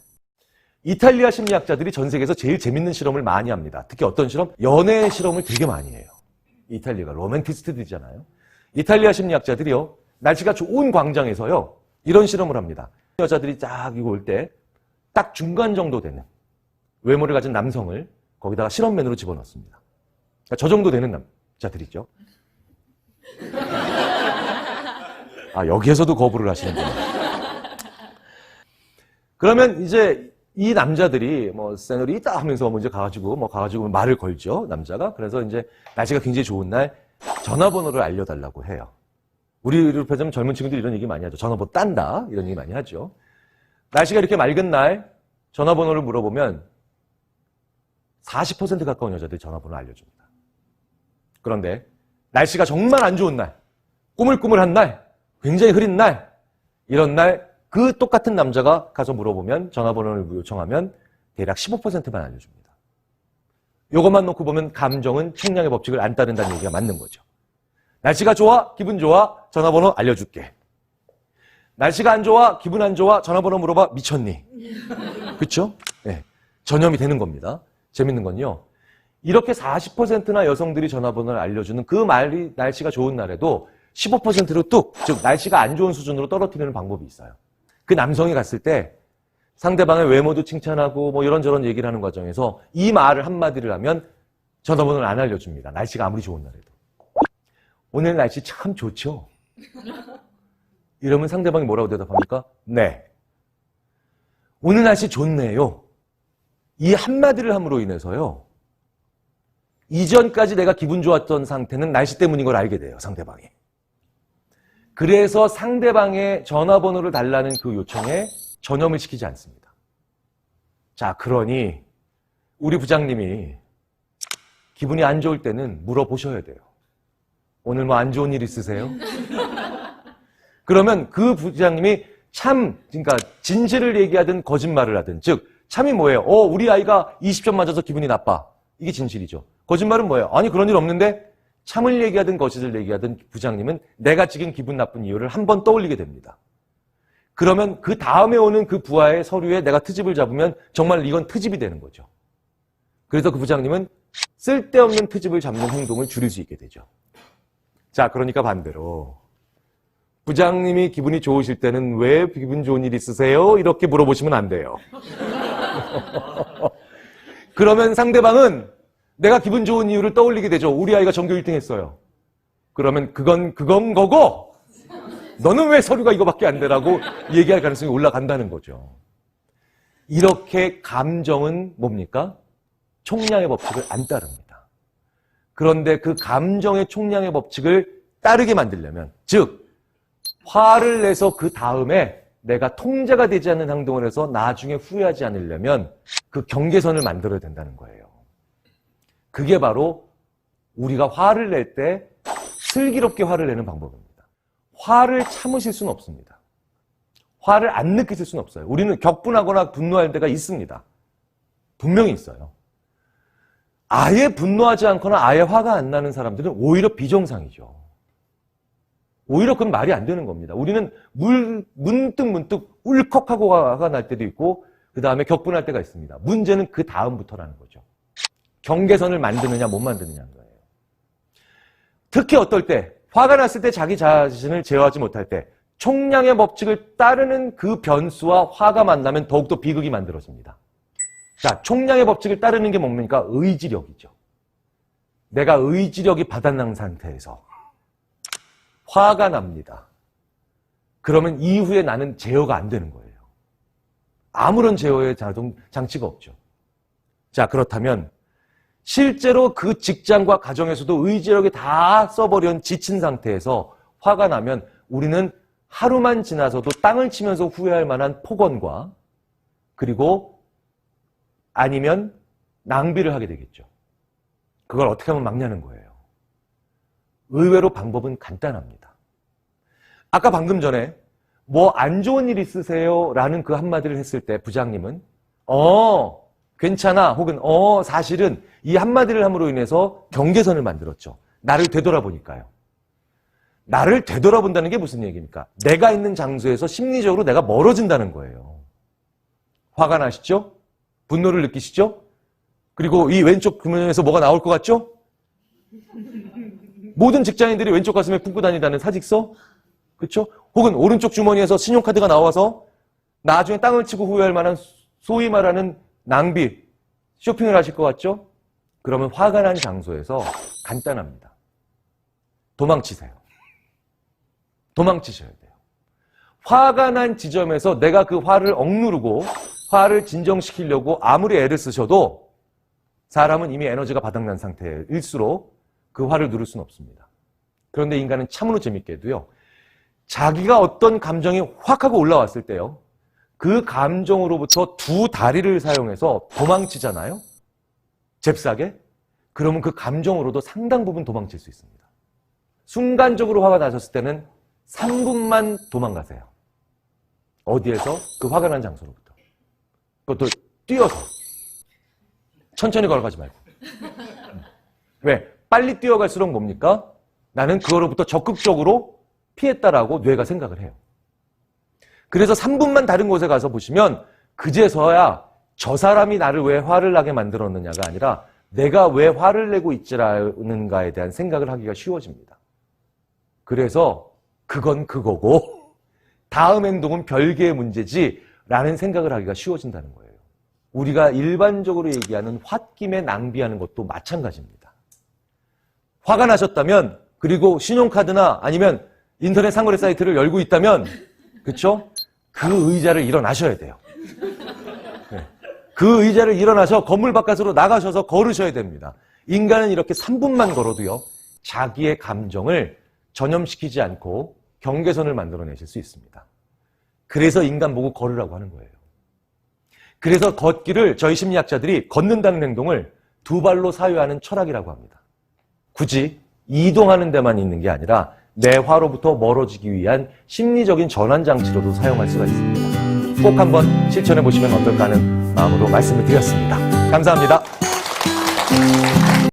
이탈리아 심리학자들이 전 세계에서 제일 재밌는 실험을 많이 합니다. 특히 어떤 실험? 연애 실험을 되게 많이 해요. 이탈리아가 로맨티스트들이잖아요. 이탈리아 심리학자들이요. 날씨가 좋은 광장에서요. 이런 실험을 합니다. 여자들이 쫙 이거 올 때 딱 중간 정도 되는 외모를 가진 남성을 거기다가 실험맨으로 집어넣습니다. 그러니까 저 정도 되는 남자들이죠. 여기에서도 거부를 하시는군요. 그러면 이제 이 남자들이 세뇨리타 하면서 이제 가가지고 말을 걸죠. 남자가. 그래서 이제 날씨가 굉장히 좋은 날 전화번호를 알려달라고 해요. 우리로 표현하면 젊은 친구들이 이런 얘기 많이 하죠. 전화번호 딴다. 이런 얘기 많이 하죠. 날씨가 이렇게 맑은 날 전화번호를 물어보면 40% 가까운 여자들이 전화번호를 알려줍니다. 그런데 날씨가 정말 안 좋은 날, 꾸물꾸물한 날, 굉장히 흐린 날, 이런 날 그 똑같은 남자가 가서 물어보면 전화번호를 요청하면 대략 15%만 알려줍니다. 이것만 놓고 보면 감정은 총량의 법칙을 안 따른다는 얘기가 맞는 거죠. 날씨가 좋아, 기분 좋아, 전화번호 알려줄게. 날씨가 안 좋아, 기분 안 좋아, 전화번호 물어봐, 미쳤니? 그렇죠? 네, 전염이 되는 겁니다. 재밌는 건요. 이렇게 40%나 여성들이 전화번호를 알려주는 그 말이 날씨가 좋은 날에도 15%로 뚝, 즉 날씨가 안 좋은 수준으로 떨어뜨리는 방법이 있어요. 그 남성이 갔을 때 상대방의 외모도 칭찬하고 이런저런 얘기를 하는 과정에서 이 말을 한마디를 하면 전화번호를 안 알려줍니다. 날씨가 아무리 좋은 날에도. 오늘 날씨 참 좋죠? 이러면 상대방이 뭐라고 대답합니까? 네. 오늘 날씨 좋네요. 이 한마디를 함으로 인해서요. 이전까지 내가 기분 좋았던 상태는 날씨 때문인 걸 알게 돼요. 상대방이. 그래서 상대방의 전화번호를 달라는 그 요청에 전염을 시키지 않습니다. 자, 그러니 우리 부장님이 기분이 안 좋을 때는 물어보셔야 돼요. 오늘 안 좋은 일 있으세요? 그러면 그 부장님이 그러니까 진실을 얘기하든 거짓말을 하든, 즉 참이 뭐예요? 우리 아이가 20점 맞아서 기분이 나빠. 이게 진실이죠. 거짓말은 뭐예요? 아니 그런 일 없는데 참을 얘기하든 거짓을 얘기하든 부장님은 내가 지금 기분 나쁜 이유를 한 번 떠올리게 됩니다. 그러면 그 다음에 오는 그 부하의 서류에 내가 트집을 잡으면 정말 이건 트집이 되는 거죠. 그래서 그 부장님은 쓸데없는 트집을 잡는 행동을 줄일 수 있게 되죠. 자, 그러니까 반대로 부장님이 기분이 좋으실 때는 왜 기분 좋은 일 있으세요? 이렇게 물어보시면 안 돼요. 그러면 상대방은 내가 기분 좋은 이유를 떠올리게 되죠. 우리 아이가 전교 1등 했어요. 그러면 그건 거고 너는 왜 서류가 이거밖에 안 되라고 얘기할 가능성이 올라간다는 거죠. 이렇게 감정은 뭡니까? 총량의 법칙을 안 따릅니다. 그런데 그 감정의 총량의 법칙을 따르게 만들려면, 즉 화를 내서 그 다음에 내가 통제가 되지 않는 행동을 해서 나중에 후회하지 않으려면 그 경계선을 만들어야 된다는 거예요. 그게 바로 우리가 화를 낼 때 슬기롭게 화를 내는 방법입니다. 화를 참으실 수는 없습니다. 화를 안 느끼실 수는 없어요. 우리는 격분하거나 분노할 때가 있습니다. 분명히 있어요. 아예 분노하지 않거나 아예 화가 안 나는 사람들은 오히려 비정상이죠. 오히려 그건 말이 안 되는 겁니다. 우리는 문득 울컥하고 화가 날 때도 있고 그 다음에 격분할 때가 있습니다. 문제는 그 다음부터라는 거죠. 경계선을 만드느냐 못 만드느냐인 거예요. 특히 어떨 때 화가 났을 때 자기 자신을 제어하지 못할 때 총량의 법칙을 따르는 그 변수와 화가 만나면 더욱더 비극이 만들어집니다. 자, 총량의 법칙을 따르는 게 뭡니까? 의지력이죠. 내가 의지력이 바닥난 상태에서 화가 납니다. 그러면 이후에 나는 제어가 안 되는 거예요. 아무런 제어의 장치가 없죠. 자, 그렇다면 실제로 그 직장과 가정에서도 의지력이 다 써버린 지친 상태에서 화가 나면 우리는 하루만 지나서도 땅을 치면서 후회할 만한 폭언과 그리고 아니면 낭비를 하게 되겠죠. 그걸 어떻게 하면 막냐는 거예요. 의외로 방법은 간단합니다. 아까 방금 전에 뭐 안 좋은 일 있으세요? 라는 그 한마디를 했을 때 부장님은 괜찮아 혹은 사실은 이 한마디를 함으로 인해서 경계선을 만들었죠. 나를 되돌아보니까요. 나를 되돌아본다는 게 무슨 얘기입니까? 내가 있는 장소에서 심리적으로 내가 멀어진다는 거예요. 화가 나시죠? 분노를 느끼시죠? 그리고 이 왼쪽 주머니에서 뭐가 나올 것 같죠? 모든 직장인들이 왼쪽 가슴에 품고 다니다는 사직서? 그렇죠? 혹은 오른쪽 주머니에서 신용카드가 나와서 나중에 땅을 치고 후회할 만한 소위 말하는 낭비, 쇼핑을 하실 것 같죠? 그러면 화가 난 장소에서 간단합니다. 도망치세요. 도망치셔야 돼요. 화가 난 지점에서 내가 그 화를 억누르고 화를 진정시키려고 아무리 애를 쓰셔도 사람은 이미 에너지가 바닥난 상태일수록 그 화를 누를 수는 없습니다. 그런데 인간은 참으로 재밌게도요. 자기가 어떤 감정이 확 하고 올라왔을 때요. 그 감정으로부터 두 다리를 사용해서 도망치잖아요. 잽싸게. 그러면 그 감정으로도 상당 부분 도망칠 수 있습니다. 순간적으로 화가 나셨을 때는 3분만 도망가세요. 어디에서? 그 화가 난 장소로부터. 그것도 뛰어서. 천천히 걸어가지 말고. 왜? 빨리 뛰어갈수록 뭡니까? 나는 그거로부터 적극적으로 피했다라고 뇌가 생각을 해요. 그래서 3분만 다른 곳에 가서 보시면 그제서야 저 사람이 나를 왜 화를 나게 만들었느냐가 아니라 내가 왜 화를 내고 있지라는가에 대한 생각을 하기가 쉬워집니다. 그래서 그건 그거고 다음 행동은 별개의 문제지 라는 생각을 하기가 쉬워진다는 거예요. 우리가 일반적으로 얘기하는 홧김에 낭비하는 것도 마찬가지입니다. 화가 나셨다면 그리고 신용카드나 아니면 인터넷 상거래 사이트를 열고 있다면 그렇죠? 그 의자를 일어나셔야 돼요. 네. 그 의자를 일어나서 건물 바깥으로 나가셔서 걸으셔야 됩니다. 인간은 이렇게 3분만 걸어도요. 자기의 감정을 전염시키지 않고 경계선을 만들어내실 수 있습니다. 그래서 인간 보고 걸으라고 하는 거예요. 그래서 걷기를 저희 심리학자들이 걷는다는 행동을 두 발로 사유하는 철학이라고 합니다. 굳이 이동하는 데만 있는 게 아니라 내 화로부터 멀어지기 위한 심리적인 전환장치로도 사용할 수가 있습니다. 꼭 한번 실천해 보시면 어떨까 하는 마음으로 말씀을 드렸습니다. 감사합니다.